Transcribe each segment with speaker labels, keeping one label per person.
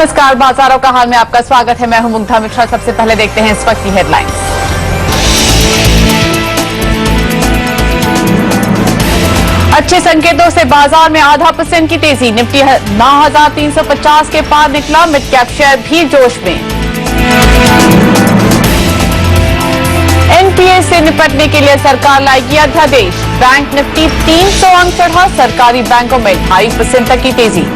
Speaker 1: नमस्कार, बाजारों का हाल में आपका स्वागत है। मैं हूं मुग्धा मिश्रा। सबसे पहले देखते हैं इस वक्त की हेडलाइंस। अच्छे संकेतों से बाजार में 0.5% की तेजी। निफ्टी 9,350 के पार निकला। मिड कैप शेयर भी जोश में। एनपीए से निपटने के लिए सरकार लाएगी अध्यादेश। बैंक निफ्टी 300 अंक चढ़ा। सरकारी बैंकों में 2.5% तक की तेजी।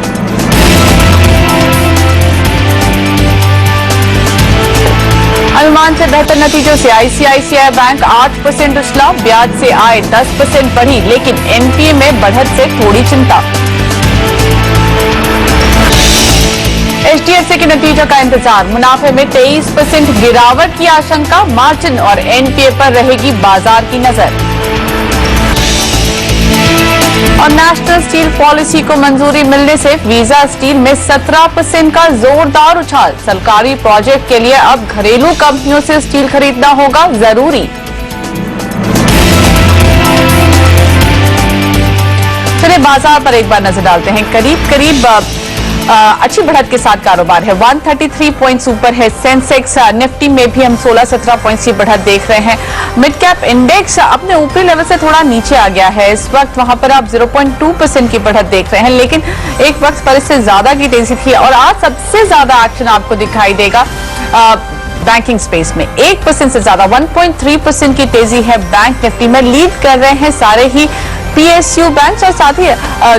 Speaker 1: अनुमान से बेहतर नतीजों से आईसीआईसीआई बैंक 8% उछला। ब्याज से आय 10% बढ़ी, लेकिन एनपीए में बढ़त से थोड़ी चिंता। एचडीएफसी के नतीजों का इंतजार। मुनाफे में 23% गिरावट की आशंका। मार्जिन और एनपीए पर रहेगी बाजार की नजर। और नेशनल स्टील पॉलिसी को मंजूरी मिलने से वीजा स्टील में 17% का जोरदार उछाल। सरकारी प्रोजेक्ट के लिए अब घरेलू कंपनियों से स्टील खरीदना होगा जरूरी। चलिए बाजार पर एक बार नजर डालते हैं। करीब अच्छी बढ़त के साथ कारोबार है। 133 पॉइंट्स ऊपर है सेंसेक्स। निफ्टी में भी हम 16-17 पॉइंट्स की बढ़त देख रहे हैं। मिड कैप इंडेक्स अपने ऊपरी लेवल से थोड़ा नीचे आ गया है। इस वक्त वहां पर आप 0.2% की बढ़त देख रहे हैं, लेकिन एक वक्त पर इससे ज्यादा की तेजी थी। और आज सबसे ज्यादा एक्शन आपको दिखाई देगा बैंकिंग स्पेस में। 1% से ज्यादा 1.3% की तेजी है बैंक निफ्टी में। लीड कर रहे हैं सारे ही पीएसयू बैंक और साथ ही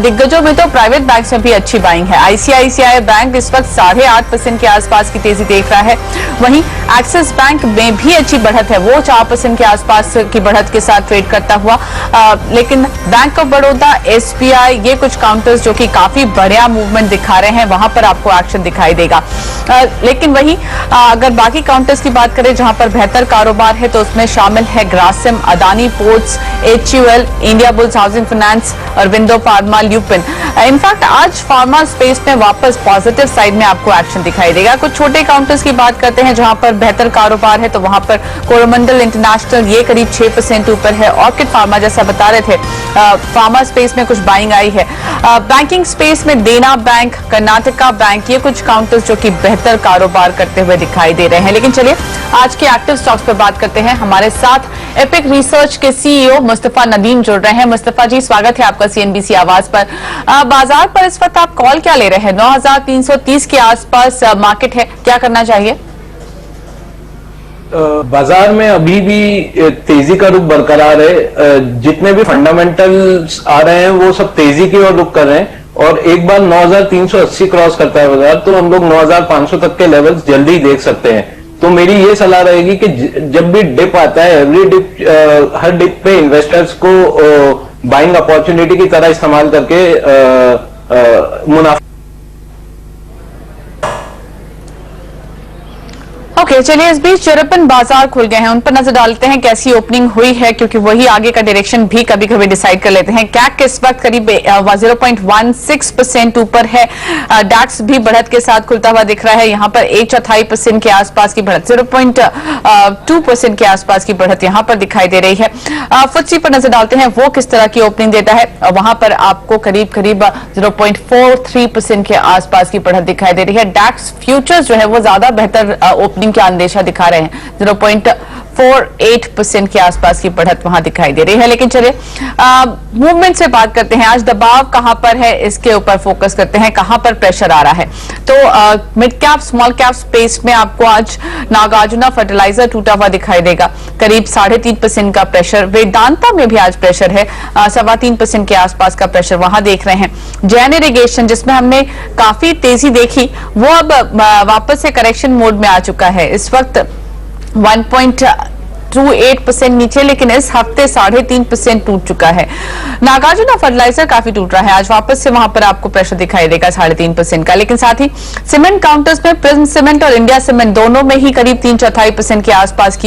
Speaker 1: दिग्गजों में तो प्राइवेट बैंक में भी अच्छी बाइंग है। आईसीआईसीआई बैंक इस वक्त 8.5% के आसपास की तेजी देख रहा है। वहीं एक्सिस बैंक में भी अच्छी बढ़त है, वो 4% के आसपास की बढ़त के साथ ट्रेड करता हुआ। लेकिन बैंक ऑफ बड़ौदा, एसबीआई, ये कुछ काउंटर्स जो कि काफी बढ़िया मूवमेंट दिखा रहे हैं, वहां पर आपको एक्शन दिखाई देगा। लेकिन वहीं अगर बाकी काउंटर्स की बात करें जहां पर बेहतर कारोबार है, तो उसमें शामिल है Grasim, Adani ports, HUL, India bulls housing finance और विंडो फार्मा, ल्यूपिन। इनफैक्ट आज फार्मा स्पेस में वापस पॉजिटिव साइड में आपको एक्शन दिखाई देगा। कुछ छोटे काउंटर्स की बात करते हैं जहां पर बेहतर कारोबार है, तो वहां पर कोरोमंडल इंटरनेशनल ये करीब 6% ऊपर है। ऑर्किड फार्मा जैसा बता रहे थे, फार्मा स्पेस में कुछ बाइंग आई है। बैंकिंग स्पेस में देना बैंक, कर्नाटका बैंक, ये कुछ काउंटर्स जो कि बेहतर कारोबार करते हुए दिखाई दे रहे हैं। लेकिन चलिए आज के एक्टिव स्टॉक्स पर बात करते हैं। हमारे साथ एपिक रिसर्च के सीईओ मुस्तफा नदीम जुड़ रहे हैं। मुस्तफा जी, स्वागत है आपका सीएनबीसी आवाज पर। बाजार पर इस वक्त आप कॉल क्या ले रहे हैं? 9,330 के आसपास मार्केट है, क्या करना चाहिए?
Speaker 2: बाजार में अभी भी तेजी का रुख बरकरार है। जितने भी फंडामेंटल्स आ रहे हैं वो सब तेजी की ओर रुख कर रहे हैं। और एक बार 9,380 क्रॉस करता है बाजार, तो हम लोग 9,500 तक के लेवल्स जल्दी देख सकते हैं। तो मेरी ये सलाह रहेगी कि जब भी डिप आता है, एवरी डिप, हर डिप पे इन्वेस्टर्स को बाइंग अपॉर्चुनिटी की तरह इस्तेमाल करके मुनाफा।
Speaker 1: ओके, चलिए इस बीच यूरोपियन बाजार खुल गए हैं, उन पर नजर डालते हैं कैसी ओपनिंग हुई है, क्योंकि वही आगे का डायरेक्शन भी कभी कभी डिसाइड कर लेते हैं। कैक इस वक्त करीब 0.16% ऊपर है। डैक्स भी बढ़त के साथ खुलता हुआ दिख रहा है। यहाँ पर 1/4% के आसपास की बढ़त, 0.2% के आसपास की बढ़त यहाँ पर दिखाई दे रही है। फुटसी पर नजर डालते हैं वो किस तरह की ओपनिंग देता है। वहां पर आपको करीब 0.43% के आसपास की बढ़त दिखाई दे रही है। डैक्स फ्यूचर्स जो है वो ज्यादा बेहतर ओपनिंग का अंदेशा दिखा रहे हैं। 0.48% के आसपास की बढ़त वहां दिखाई दे रही है। लेकिन चलिए मूवमेंट से बात करते हैं। आज दबाव कहां पर है, इसके ऊपर फोकस करते हैं, कहां पर प्रेशर आ रहा है। तो mid cap small cap space में आपको आज नागार्जुना फर्टिलाइजर टूटा हुआ दिखाई देगा। करीब 3.5% का प्रेशर। वेदांता में भी आज प्रेशर है, 3.25% के आसपास का प्रेशर वहां देख रहे हैं। जैन इरिगेशन, जिसमें हमने काफी तेजी देखी, वो अब वापस से करेक्शन मोड में आ चुका है। इस वक्त 1.28% नीचे, लेकिन इस हफ्ते 3.5% टूट चुका है। नागार्जुना फर्टिलाइजर काफी टूट रहा है, आज वापस से वहां पर आपको प्रेशर दिखाई देगा 3.5% का। लेकिन साथ ही सीमेंट काउंटर्स में प्रिज्म सीमेंट और इंडिया सीमेंट दोनों में ही करीब 3/4% के आसपास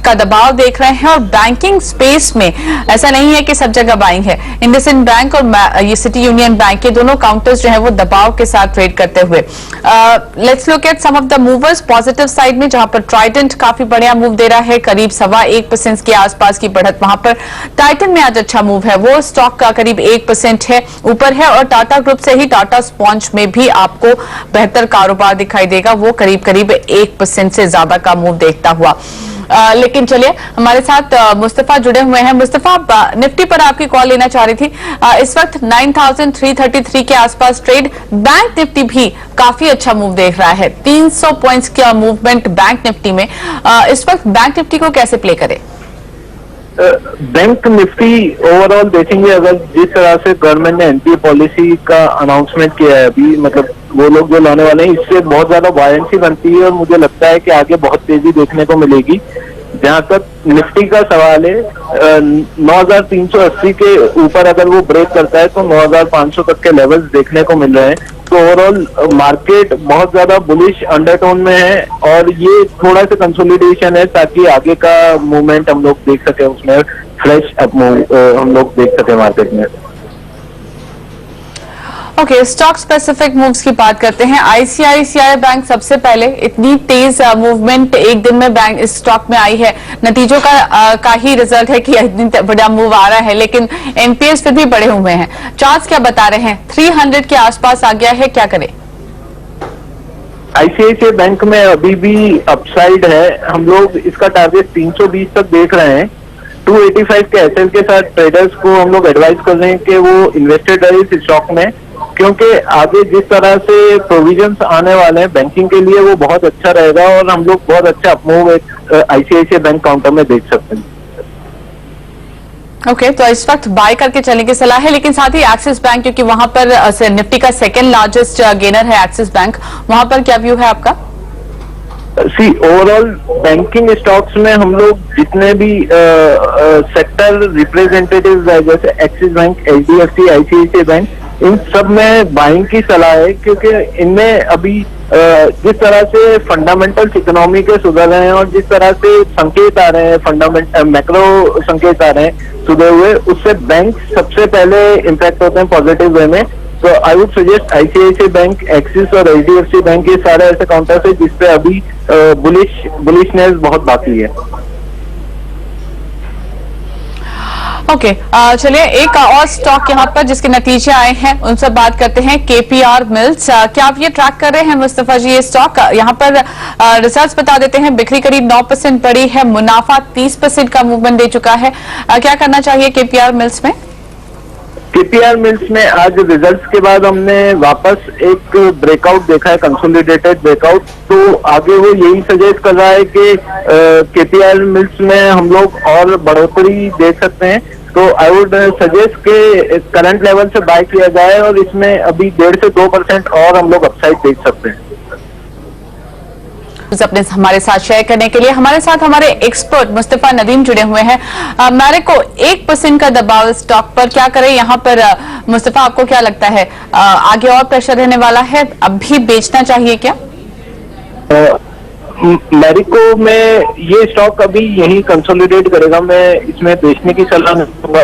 Speaker 1: का दबाव देख रहे हैं। और बैंकिंग स्पेस में ऐसा नहीं है कि सब जगह बाइंग है। इंडसइंड बैंक और ये सिटी यूनियन बैंक, ये दोनों काउंटर्स जो है वो दबाव के साथ ट्रेड करते हुए। Let's look at some of the movers positive side में, जहां पर ट्राइडेंट काफी बढ़िया मूव दे रहा है, करीब 1.25% के आसपास की बढ़त वहां पर। टाइटन में आज अच्छा मूव है, वो स्टॉक का करीब 1% है ऊपर है, और टाटा ग्रुप से ही टाटा स्पॉन्ज में भी आपको बेहतर कारोबार दिखाई देगा, वो करीब करीब 1% से ज्यादा का मूव देखता हुआ। लेकिन चलिए, हमारे साथ मुस्तफा जुड़े हुए हैं। मुस्तफा, निफ्टी पर आपकी कॉल लेना चाह रही थी। इस वक्त 9333 के आसपास ट्रेड। बैंक निफ्टी भी काफी अच्छा मूव देख रहा है, 300 पॉइंट्स का मूवमेंट बैंक निफ्टी में। इस वक्त बैंक निफ्टी को कैसे प्ले करें?
Speaker 3: बैंक निफ्टी ओवरऑल देखेंगे, अगर जिस तरह से गवर्नमेंट ने एनपीए पॉलिसी का अनाउंसमेंट किया है अभी, मतलब वो लोग जो लाने वाले हैं, इससे बहुत ज्यादा वायरेंसी बनती है और मुझे लगता है कि आगे बहुत तेजी देखने को मिलेगी। जहां तक निफ्टी का सवाल है, 9380 के ऊपर अगर वो ब्रेक करता है तो 9500 तक के लेवल्स देखने को मिल रहे हैं। तो ओवरऑल मार्केट बहुत ज्यादा बुलिश अंडरटोन में है और ये थोड़ा सा कंसोलिडेशन है ताकि आगे का मूवमेंट हम लोग देख सके, उसमें फ्रेश अप हम लोग देख सके मार्केट में।
Speaker 1: ओके, स्टॉक स्पेसिफिक मूव्स की बात करते हैं। आईसीआईसीआई बैंक सबसे पहले, इतनी तेज मूवमेंट एक दिन में बैंक इस स्टॉक में आई है, नतीजों का ही रिजल्ट है कि इतनी बड़ा मूव आ रहा है, लेकिन एनपीएस फिर भी बड़े हुए हैं। चार्ट्स क्या बता रहे हैं? 300 के आसपास आ गया है, क्या करें?
Speaker 3: आईसीआईसीआई बैंक में अभी भी अपसाइड है, हम लोग इसका टारगेट 320 तक देख रहे हैं। 285 के एसएल के साथ ट्रेडर्स को हम लोग एडवाइस कर रहे हैं कि वो इन्वेस्टेड रहे इस स्टॉक में, क्योंकि आगे जिस तरह से प्रोविजंस आने वाले हैं बैंकिंग के लिए वो बहुत अच्छा रहेगा और हम लोग बहुत अच्छा अपमूव आईसीआईसीआई बैंक काउंटर में देख सकते हैं।
Speaker 1: ओके, तो इस वक्त बाय करके चलने की सलाह है, लेकिन साथ ही एक्सिस बैंक, क्योंकि वहां पर निफ्टी का सेकेंड लार्जेस्ट गेनर है एक्सिस बैंक, वहां पर क्या व्यू है आपका?
Speaker 3: ओवरऑल बैंकिंग स्टॉक्स में हम लोग जितने भी सेक्टर रिप्रेजेंटेटिव है, जैसे Axis Bank, HDFC, ICICI bank, इन सब में बाइंग की सलाह है, क्योंकि इनमें अभी जिस तरह से फंडामेंटल्स इकोनॉमी के सुधर रहे हैं और जिस तरह से संकेत आ रहे हैं, मैक्रो संकेत आ रहे हैं सुधरे हुए, उससे बैंक सबसे पहले इम्पैक्ट होते हैं पॉजिटिव वे में। तो I would suggest ICICI bank, axis और एचडीएफसी बैंक, ये सारे ऐसे काउंटर्स है जिसपे अभी बुलिशनेस बहुत बाकी है।
Speaker 1: ओके, चलिए एक और स्टॉक यहाँ पर जिसके नतीजे आए हैं उनसे बात करते हैं। केपीआर मिल्स, क्या आप ये ट्रैक कर रहे हैं मुस्तफा जी? ये स्टॉक यहाँ पर रिजल्ट्स बता देते हैं, बिक्री करीब 9% बढ़ी है, मुनाफा 30% का मूवमेंट दे चुका है। क्या करना चाहिए केपीआर मिल्स में?
Speaker 3: केपीआर मिल्स में आज रिजल्ट्स के बाद हमने वापस एक ब्रेकआउट देखा है, कंसोलिडेटेड ब्रेकआउट। तो आगे वो यही सजेस्ट कर रहा है कि केपीआर मिल्स में हम लोग और बढ़ोतरी देख सकते हैं। तो आई वुड सजेस्ट के करंट लेवल से बाय किया जाए और इसमें अभी 1.5 से 2% और हम लोग अपसाइड देख सकते हैं।
Speaker 1: अपने हमारे साथ शेयर करने के लिए हमारे साथ हमारे एक्सपर्ट मुस्तफा नदीम जुड़े हुए हैं। मैरिको 1% का दबाव स्टॉक पर, क्या करें यहाँ पर? मुस्तफा, आपको क्या लगता है आगे और प्रेशर रहने वाला है, अभी बेचना चाहिए क्या?
Speaker 3: मैरिको में ये स्टॉक अभी यही कंसोलिडेट करेगा, मैं इसमें बेचने की सलाह नहीं दूंगा।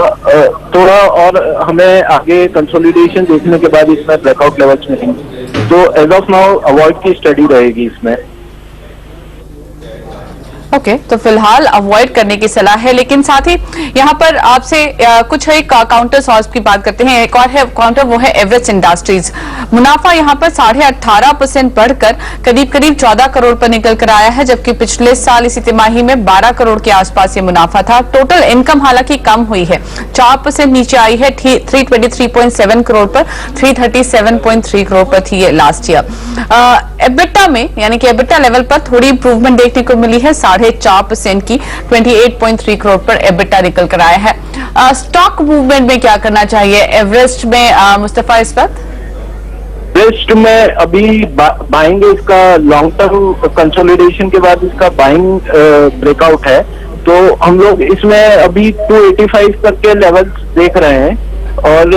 Speaker 3: थोड़ा और हमें आगे कंसोलिडेशन देखने के बाद इसमें ब्रेकआउट लेवल्स मिलेंगे, तो एज ऑफ नाउ अवॉइड की स्टडी रहेगी इसमें।
Speaker 1: ओके, तो फिलहाल अवॉइड करने की सलाह है, लेकिन साथ ही यहाँ पर आपसे कुछ एक काउंटर सॉल्व की बात करते हैं। एक और है काउंटर, वो है एवरेस्ट इंडस्ट्रीज। मुनाफा यहाँ पर 18.5% बढ़कर करीब 14 करोड़ पर निकल कर आया है, जबकि पिछले साल इसी तिमाही में 12 करोड़ के आसपास ये मुनाफा था। टोटल इनकम हालांकि कम हुई है, 4% नीचे आई है, 323.7 करोड़ पर 337.3 करोड़ पर थी ये लास्ट ईयर। एबिटा में, यानी कि एबिटा लेवल पर थोड़ी इंप्रूवमेंट देखने को मिली है, 4.5% की 28.3 करोड़ पर एबिटा निकल कर आया है। स्टॉक मूवमेंट में क्या करना चाहिए एवरेस्ट में मुस्तफा इस वक्त?
Speaker 3: एवरेस्ट में अभी बाइंग, इसका लॉन्ग टर्म कंसोलिडेशन के बाद इसका बाइंग ब्रेकआउट है, तो हम लोग इसमें अभी 285 तक के लेवल्स देख रहे हैं और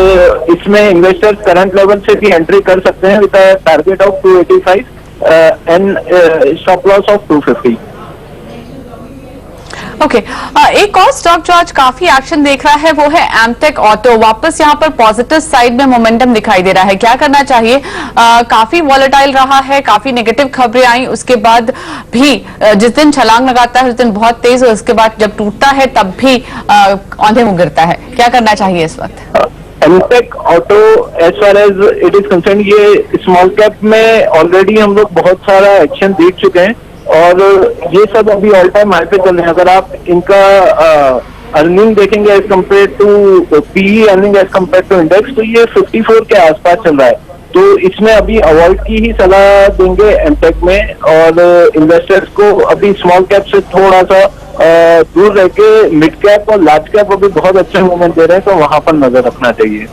Speaker 3: इसमें इन्वेस्टर्स करंट लेवल से भी एंट्री कर सकते हैं with target of 285 and stop loss of 250।
Speaker 1: Okay एक और स्टॉक जो आज काफी एक्शन देख रहा है वो है एमटेक ऑटो। वापस यहाँ पर पॉजिटिव साइड में मोमेंटम दिखाई दे रहा है, क्या करना चाहिए? काफी वॉलेटाइल रहा है, काफी नेगेटिव खबरें आई, उसके बाद भी जिस दिन छलांग लगाता है उस दिन बहुत तेज, और उसके बाद जब टूटता है तब भी औंधे मुंह गिरता है। क्या करना चाहिए इस वक्त?
Speaker 3: Amtek Auto as far as it is concern, ये स्मॉल कैप में ऑलरेडी हम लोग बहुत सारा एक्शन देख चुके हैं और ये सब अभी ऑल टाइम हाई पे चल रहे हैं। अगर आप इनका अर्निंग देखेंगे as compare to PE earning as compare to index, तो ये 54 के आसपास चल रहा है। तो इसमें अभी अवॉइड की ही सलाह देंगे एमटेक में, और इन्वेस्टर्स को अभी स्मॉल कैप से थोड़ा सा दूर रह के मिड कैप और लार्ज कैप अभी बहुत अच्छा मूवमेंट दे रहे हैं, तो वहां पर नजर रखना चाहिए।